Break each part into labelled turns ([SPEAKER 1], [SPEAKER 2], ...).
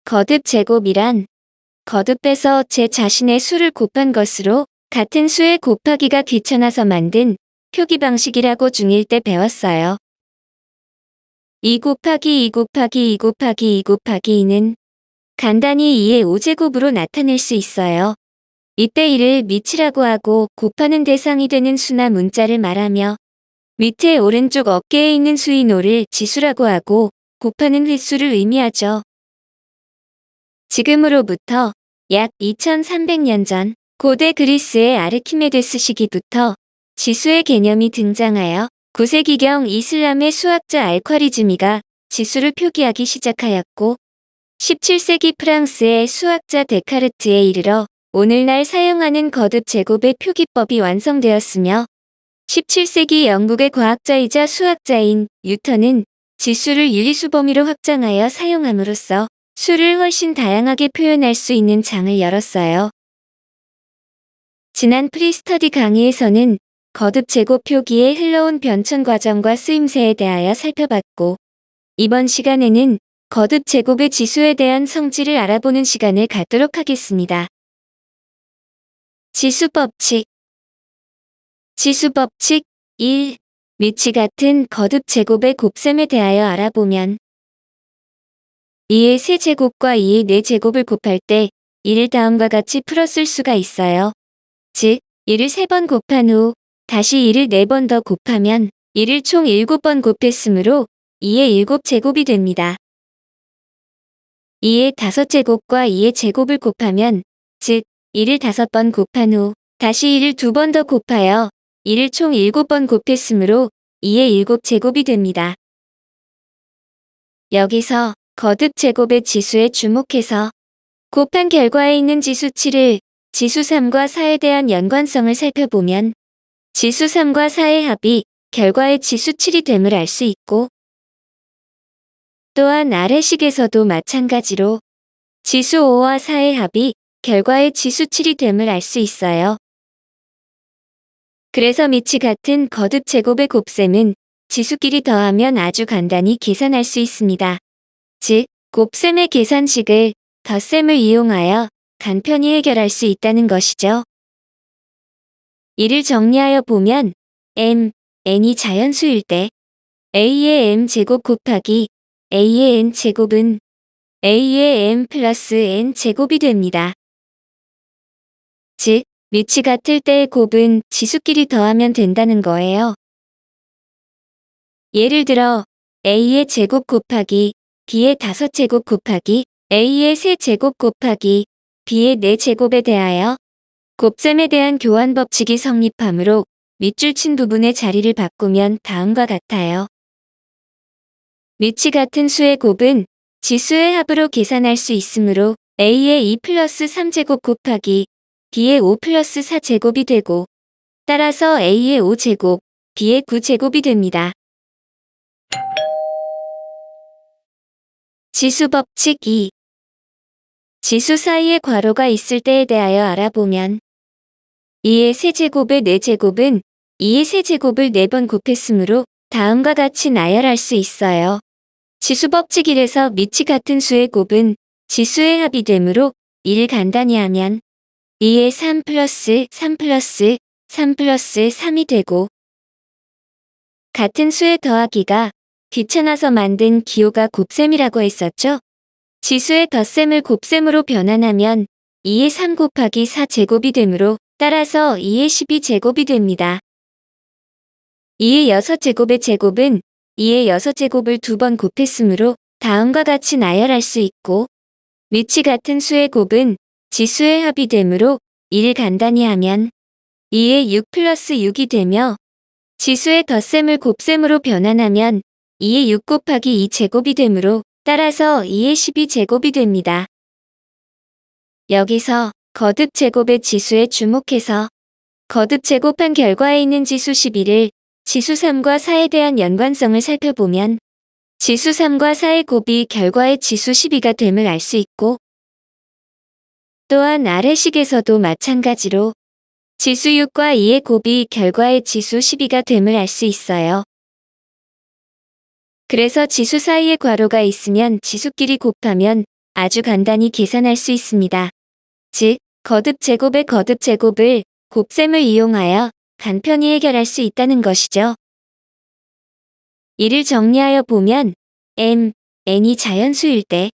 [SPEAKER 1] 거듭 제곱이란 거듭해서 제 자신의 수를 곱한 것으로 같은 수의 곱하기가 귀찮아서 만든 표기 방식이라고 중1 때 배웠어요. 2 곱하기 2 곱하기 2 곱하기 2 곱하기 2는 간단히 2의 5제곱으로 나타낼 수 있어요. 이때 2를 밑이라고 하고 곱하는 대상이 되는 수나 문자를 말하며 밑에 오른쪽 어깨에 있는 수인 5를 지수라고 하고 곱하는 횟수를 의미하죠. 지금으로부터 약 2300년 전 고대 그리스의 아르키메데스 시기부터 지수의 개념이 등장하여 9세기경 이슬람의 수학자 알콰리즈미가 지수를 표기하기 시작하였고 17세기 프랑스의 수학자 데카르트에 이르러 오늘날 사용하는 거듭 제곱의 표기법이 완성되었으며 17세기 영국의 과학자이자 수학자인 뉴턴은 지수를 유리수 범위로 확장하여 사용함으로써 수를 훨씬 다양하게 표현할 수 있는 장을 열었어요. 지난 프리스터디 강의에서는 거듭 제곱 표기의 흘러온 변천 과정과 쓰임새에 대하여 살펴봤고 이번 시간에는 거듭 제곱의 지수에 대한 성질을 알아보는 시간을 갖도록 하겠습니다. 지수법칙 지수법칙 1. 위치 같은 거듭 제곱의 곱셈에 대하여 알아보면 2의 세제곱과 2의 4제곱을 곱할 때 2를 다음과 같이 풀어쓸 수가 있어요. 즉 2를 3번 곱한 후 다시 2를 4번 더 곱하면 2를 총 7번 곱했으므로 2의 7제곱이 됩니다. 2의 5제곱과 2의 제곱을 곱하면 즉 2를 5번 곱한 후 다시 2를 2번 더 곱하여 2를 총 7번 곱했으므로 2의 7제곱이 됩니다. 여기서 거듭 제곱의 지수에 주목해서 곱한 결과에 있는 지수 7을 지수 3과 4에 대한 연관성을 살펴보면 지수 3과 4의 합이 결과의 지수 7이 됨을 알 수 있고 또한 아래식에서도 마찬가지로 지수 5와 4의 합이 결과의 지수 7이 됨을 알 수 있어요. 그래서 밑이 같은 거듭 제곱의 곱셈은 지수끼리 더하면 아주 간단히 계산할 수 있습니다. 즉, 곱셈의 계산식을 덧셈을 이용하여 간편히 해결할 수 있다는 것이죠. 이를 정리하여 보면 n이 자연수일 때 a의 m제곱 곱하기 a의 n제곱은 a의 m 플러스 n제곱이 됩니다. 즉, 밑이 같을 때의 곱은 지수끼리 더하면 된다는 거예요. 예를 들어 a의 제곱 곱하기 b의 5제곱 곱하기 a의 3제곱 곱하기 b의 4제곱에 대하여 곱셈에 대한 교환 법칙이 성립하므로 밑줄 친 부분의 자리를 바꾸면 다음과 같아요. 밑이 같은 수의 곱은 지수의 합으로 계산할 수 있으므로 a의 2 플러스 3제곱 곱하기 b의 5 플러스 4제곱이 되고 따라서 a의 5제곱, b의 9제곱이 됩니다. 지수법칙 2. 지수 사이에 괄호가 있을 때에 대하여 알아보면 2의 세제곱의 4제곱은 2의 세제곱을 4번 곱했으므로 다음과 같이 나열할 수 있어요. 지수법칙 1에서 밑이 같은 수의 곱은 지수의 합이 되므로 이를 간단히 하면 2의 3 플러스 3 플러스 3 플러스 3이 되고 같은 수의 더하기가 귀찮아서 만든 기호가 곱셈이라고 했었죠? 지수의 덧셈을 곱셈으로 변환하면 2의 3 곱하기 4제곱이 되므로 따라서 2의 12제곱이 됩니다. 2의 6제곱의 제곱은 2의 6제곱을 2번 곱했으므로 다음과 같이 나열할 수 있고 밑이 같은 수의 곱은 지수의 합이 되므로 이를 간단히 하면 2의 6 플러스 6이 되며 지수의 덧셈을 곱셈으로 변환하면 2의 6 곱하기 2제곱이 되므로 따라서 2의 12제곱이 됩니다. 여기서 거듭 제곱의 지수에 주목해서 거듭 제곱한 결과에 있는 지수 11을 지수 3과 4에 대한 연관성을 살펴보면 지수 3과 4의 곱이 결과의 지수 12가 됨을 알 수 있고 또한 아래식에서도 마찬가지로 지수 6과 2의 곱이 결과의 지수 12가 됨을 알 수 있어요. 그래서 지수 사이에 괄호가 있으면 지수끼리 곱하면 아주 간단히 계산할 수 있습니다. 즉, 거듭 제곱의 거듭 제곱을 곱셈을 이용하여 간편히 해결할 수 있다는 것이죠. 이를 정리하여 보면 n이 자연수일 때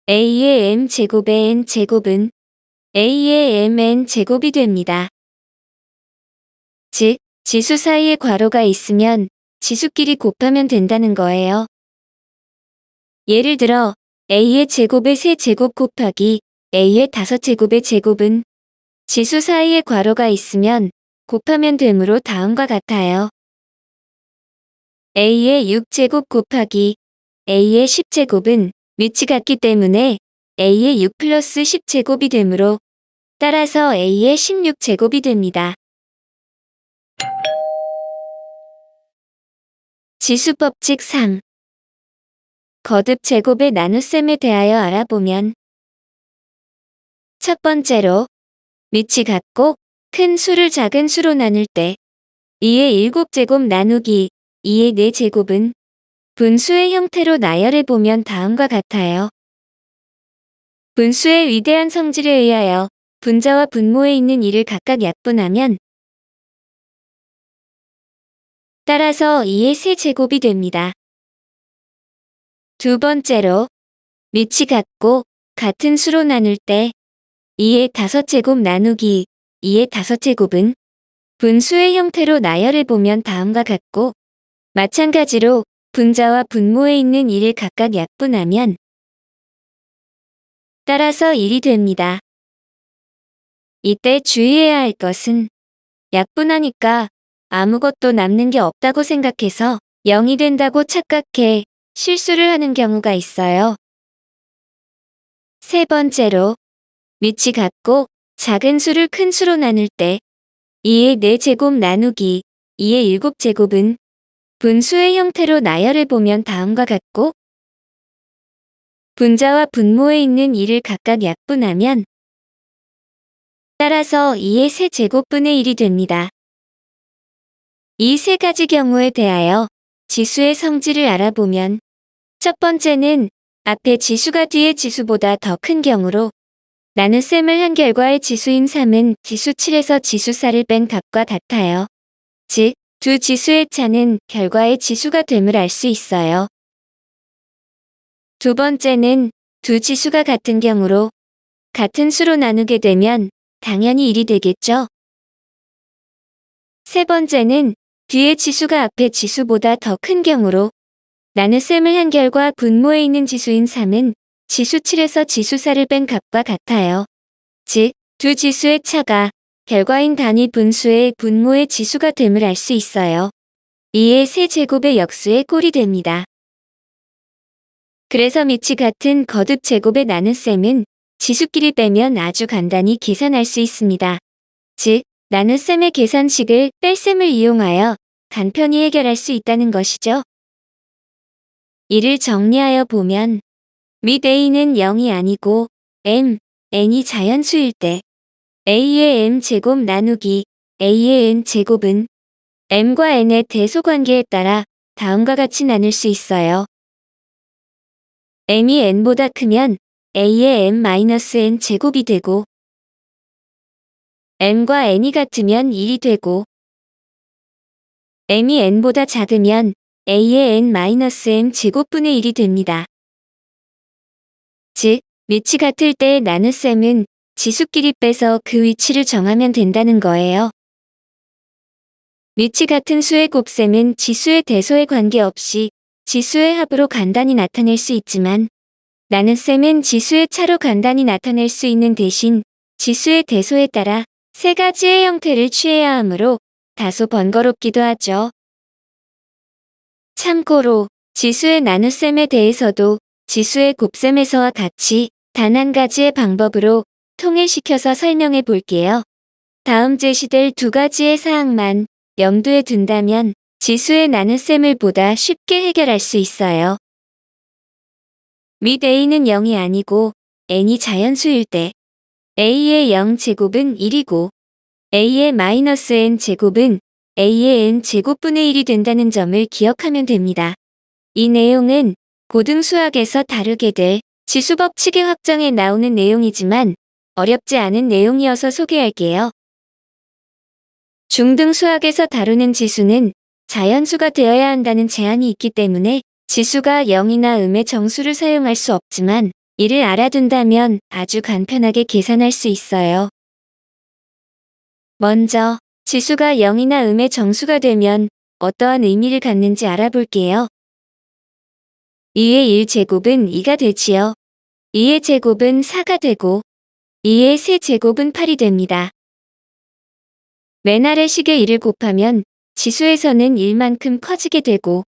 [SPEAKER 1] a의 m제곱의 n제곱은 a의 mn제곱이 됩니다. 즉, 지수 사이에 괄호가 있으면 지수끼리 곱하면 된다는 거예요. 예를 들어 a의 제곱의 3제곱 곱하기 a의 5제곱의 제곱은 지수 사이에 괄호가 있으면 곱하면 되므로 다음과 같아요. a의 6제곱 곱하기 a의 10제곱은 위치 같기 때문에 a의 6 플러스 10제곱이 되므로 따라서 a의 16제곱이 됩니다. 지수법칙 3. 거듭 제곱의 나눗셈에 대하여 알아보면 첫 번째로 위치 같고 큰 수를 작은 수로 나눌 때 2의 7제곱 나누기 2의 4제곱은 분수의 형태로 나열해 보면 다음과 같아요. 분수의 위대한 성질에 의하여 분자와 분모에 있는 2를 각각 약분하면 따라서 2의 세제곱이 됩니다. 두 번째로 위치 같고 같은 수로 나눌 때 2의 5제곱 나누기 2의 5제곱은 분수의 형태로 나열해 보면 다음과 같고 마찬가지로 분자와 분모에 있는 2를 각각 약분하면 따라서 1이 됩니다. 이때 주의해야 할 것은 약분하니까 아무것도 남는 게 없다고 생각해서 0이 된다고 착각해 실수를 하는 경우가 있어요. 세 번째로 위치 같고 작은 수를 큰 수로 나눌 때 2의 4제곱 나누기 2의 7제곱은 분수의 형태로 나열해 보면 다음과 같고 분자와 분모에 있는 2를 각각 약분하면 따라서 2의 세제곱분의 1이 됩니다. 이 세 가지 경우에 대하여 지수의 성질을 알아보면 첫 번째는 앞에 지수가 뒤에 지수보다 더 큰 경우로 나눗셈을 한 결과의 지수인 3은 지수 7에서 지수 4를 뺀 값과 같아요. 즉, 두 지수의 차는 결과의 지수가 됨을 알 수 있어요. 두 번째는 두 지수가 같은 경우로 같은 수로 나누게 되면 당연히 1이 되겠죠. 세 번째는 뒤의 지수가 앞의 지수보다 더 큰 경우로 나눗셈을 한 결과 분모에 있는 지수인 3은 지수 7에서 지수 4를 뺀 값과 같아요. 즉, 두 지수의 차가 결과인 단위 분수의 분모의 지수가 됨을 알 수 있어요. 2의 세제곱의 역수의 꼴이 됩니다. 그래서 밑이 같은 거듭 제곱의 나눗셈은 지수끼리 빼면 아주 간단히 계산할 수 있습니다. 즉, 나눗셈의 계산식을 뺄셈을 이용하여 간편히 해결할 수 있다는 것이죠. 이를 정리하여 보면 윗 a는 0이 아니고 n이 자연수일 때 a의 m제곱 나누기 a의 n제곱은 m과 n의 대소관계에 따라 다음과 같이 나눌 수 있어요. m이 n보다 크면 a의 m-n 제곱이 되고 m과 n이 같으면 1이 되고 m이 n보다 작으면 a의 n-m 제곱분의 1이 됩니다. 즉, 위치 같을 때의 나눗셈은 지수끼리 빼서 그 위치를 정하면 된다는 거예요. 위치 같은 수의 곱셈은 지수의 대소에 관계없이 지수의 합으로 간단히 나타낼 수 있지만 나눗셈은 지수의 차로 간단히 나타낼 수 있는 대신 지수의 대소에 따라 세 가지의 형태를 취해야 하므로 다소 번거롭기도 하죠. 참고로 지수의 나눗셈에 대해서도 지수의 곱셈에서와 같이 단 한 가지의 방법으로 통일시켜서 설명해 볼게요. 다음 제시될 두 가지의 사항만 염두에 둔다면 지수의 나눗셈을 보다 쉽게 해결할 수 있어요. 윗 a는 0이 아니고 n이 자연수일 때 a의 0제곱은 1이고 a의 마이너스 n제곱은 a의 n제곱분의 1이 된다는 점을 기억하면 됩니다. 이 내용은 고등수학에서 다루게 될 지수 법칙의 확정에 나오는 내용이지만 어렵지 않은 내용이어서 소개할게요. 중등 수학에서 다루는 지수는 자연수가 되어야 한다는 제한이 있기 때문에 지수가 0이나 음의 정수를 사용할 수 없지만 이를 알아둔다면 아주 간편하게 계산할 수 있어요. 먼저 지수가 0이나 음의 정수가 되면 어떠한 의미를 갖는지 알아볼게요. 2의 1제곱은 2가 되지요. 2의 제곱은 4가 되고 2의 세제곱은 8이 됩니다. 맨 아래 식에 1을 곱하면 지수에서는 1만큼 커지게 되고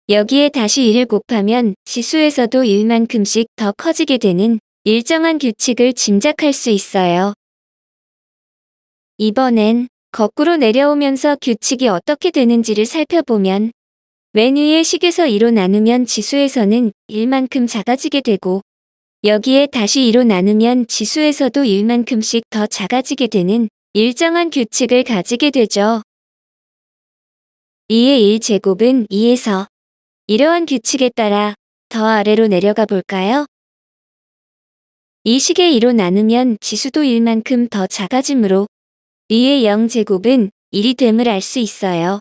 [SPEAKER 1] 여기에 다시 1을 곱하면 지수에서도 1만큼씩 더 커지게 되는 일정한 규칙을 짐작할 수 있어요. 이번엔 거꾸로 내려오면서 규칙이 어떻게 되는지를 살펴보면 맨 위의 식에서 2로 나누면 지수에서는 1만큼 작아지게 되고 여기에 다시 2로 나누면 지수에서도 1만큼씩 더 작아지게 되는 일정한 규칙을 가지게 되죠. 2의 1제곱은 2에서 이러한 규칙에 따라 더 아래로 내려가 볼까요? 이 식의 2로 나누면 지수도 1만큼 더 작아지므로 2의 0제곱은 1이 됨을 알 수 있어요.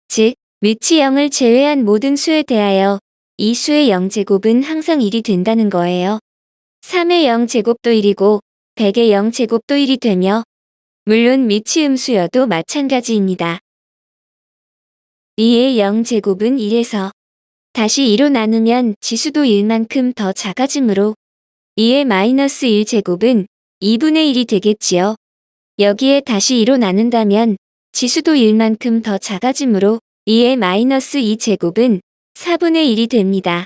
[SPEAKER 1] 즉, 위치 0을 제외한 모든 수에 대하여 이 수의 0제곱은 항상 1이 된다는 거예요. 3의 0제곱도 1이고 100의 0제곱도 1이 되며 물론 미치 음수여도 마찬가지입니다. 2의 0제곱은 1에서 다시 2로 나누면 지수도 1만큼 더 작아지므로 2의 마이너스 1제곱은 2분의 1이 되겠지요. 여기에 다시 2로 나눈다면 지수도 1만큼 더 작아지므로 2의 마이너스 2제곱은 4분의 1이 됩니다.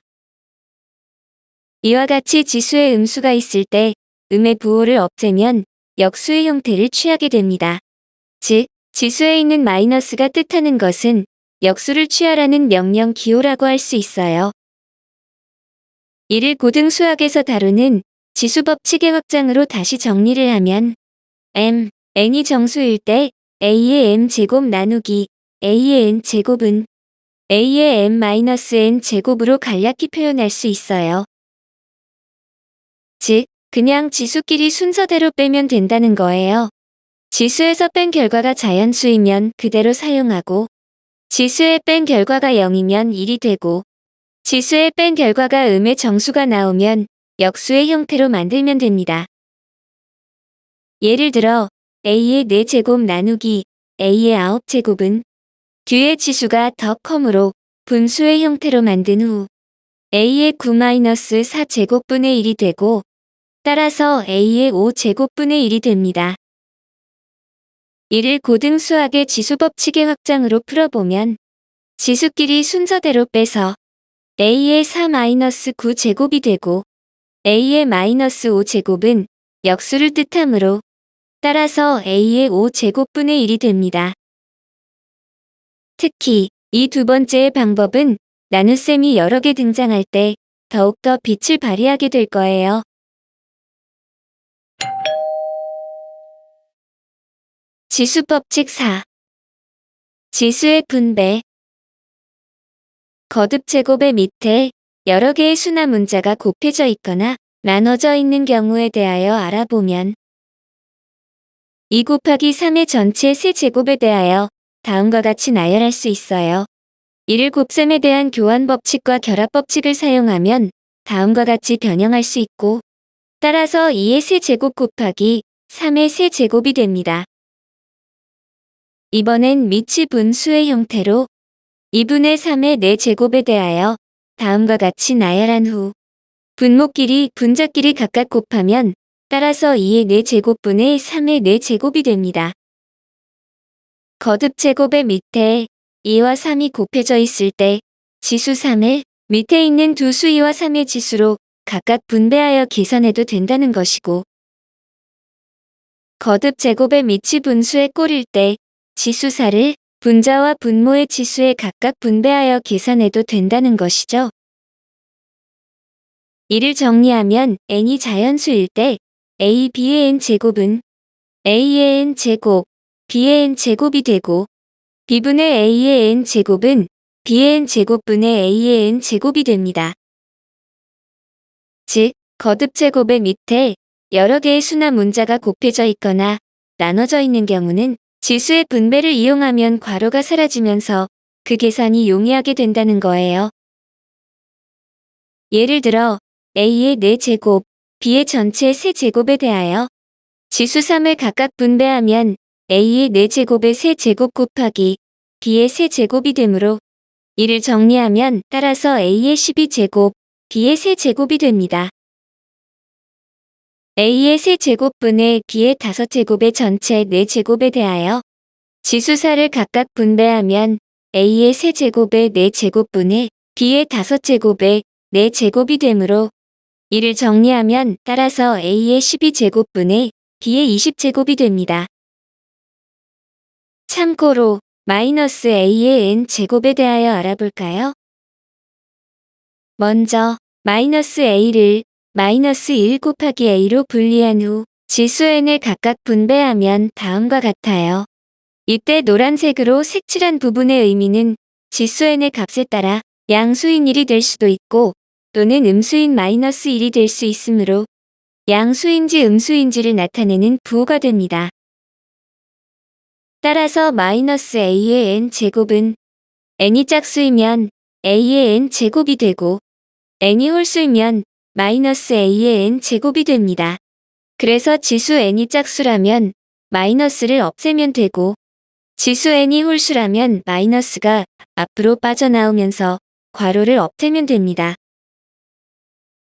[SPEAKER 1] 이와 같이 지수에 음수가 있을 때 음의 부호를 없애면 역수의 형태를 취하게 됩니다. 즉, 지수에 있는 마이너스가 뜻하는 것은 역수를 취하라는 명령 기호라고 할 수 있어요. 이를 고등 수학에서 다루는 지수 법칙의 확장으로 다시 정리를 하면 n이 정수일 때 a의 m제곱 나누기 a의 n제곱은 a의 m-n제곱으로 간략히 표현할 수 있어요. 즉, 그냥 지수끼리 순서대로 빼면 된다는 거예요. 지수에서 뺀 결과가 자연수이면 그대로 사용하고 지수에 뺀 결과가 0이면 1이 되고 지수에 뺀 결과가 음의 정수가 나오면 역수의 형태로 만들면 됩니다. 예를 들어 a의 4제곱 나누기 a의 9제곱은 뒤의 지수가 더 커므로 분수의 형태로 만든 후 a의 9-4제곱분의 1이 되고 따라서 a의 5제곱분의 1이 됩니다. 이를 고등 수학의 지수 법칙의 확장으로 풀어보면 지수끼리 순서대로 빼서 a의 4-9제곱이 되고 a의 -5제곱은 역수를 뜻하므로 따라서 a의 5제곱분의 1이 됩니다. 특히 이 두 번째의 방법은 나눗셈이 여러 개 등장할 때 더욱더 빛을 발휘하게 될 거예요. 지수 법칙 4. 지수의 분배. 거듭 제곱의 밑에 여러 개의 수나 문자가 곱해져 있거나 나눠져 있는 경우에 대하여 알아보면 2 곱하기 3의 전체 세제곱에 대하여 다음과 같이 나열할 수 있어요. 이를 곱셈에 대한 교환 법칙과 결합 법칙을 사용하면 다음과 같이 변형할 수 있고 따라서 2의 세제곱 곱하기 3의 세제곱이 됩니다. 이번엔 미치 분수의 형태로 2분의 3의 4제곱에 대하여 다음과 같이 나열한 후 분모끼리 분자끼리 각각 곱하면 따라서 2의 4제곱분의 3의 4제곱이 됩니다. 거듭 제곱의 밑에 2와 3이 곱해져 있을 때 지수 3을 밑에 있는 두 수 2와 3의 지수로 각각 분배하여 계산해도 된다는 것이고 거듭 제곱의 밑이 분수에 꼴일 때 지수 4를 분자와 분모의 지수에 각각 분배하여 계산해도 된다는 것이죠. 이를 정리하면 n이 자연수일 때 a, b의 n제곱은 a의 n제곱, b의 n제곱이 되고 b분의 a의 n제곱은 b의 n제곱분의 a의 n제곱이 됩니다. 즉, 거듭 제곱의 밑에 여러 개의 수나 문자가 곱해져 있거나 나눠져 있는 경우는 지수의 분배를 이용하면 괄호가 사라지면서 그 계산이 용이하게 된다는 거예요. 예를 들어 A의 4제곱, B의 전체 세제곱에 대하여 지수 3을 각각 분배하면 A의 4제곱의 세제곱 곱하기 B의 세제곱이 되므로 이를 정리하면 따라서 A의 12제곱, B의 세제곱이 됩니다. A의 세제곱분의 B의 5제곱의 전체 4제곱에 대하여 지수 4를 각각 분배하면 A의 세제곱의 4제곱분의 B의 5제곱의 4제곱이 되므로 이를 정리하면 따라서 A의 12제곱분의 B의 20제곱이 됩니다. 참고로 마이너스 A의 n제곱에 대하여 알아볼까요? 먼저 마이너스 A를 마이너스 1 곱하기 A로 분리한 후 지수 n을 각각 분배하면 다음과 같아요. 이때 노란색으로 색칠한 부분의 의미는 지수 n의 값에 따라 양수인 1이 될 수도 있고 또는 음수인 마이너스 1이 될 수 있으므로 양수인지 음수인지를 나타내는 부호가 됩니다. 따라서 마이너스 A의 n제곱은 n이 짝수이면 A의 n제곱이 되고 n이 홀수이면 마이너스 A의 n제곱이 됩니다. 그래서 지수 n이 짝수라면 마이너스를 없애면 되고 지수 n이 홀수라면 마이너스가 앞으로 빠져나오면서 괄호를 없애면 됩니다.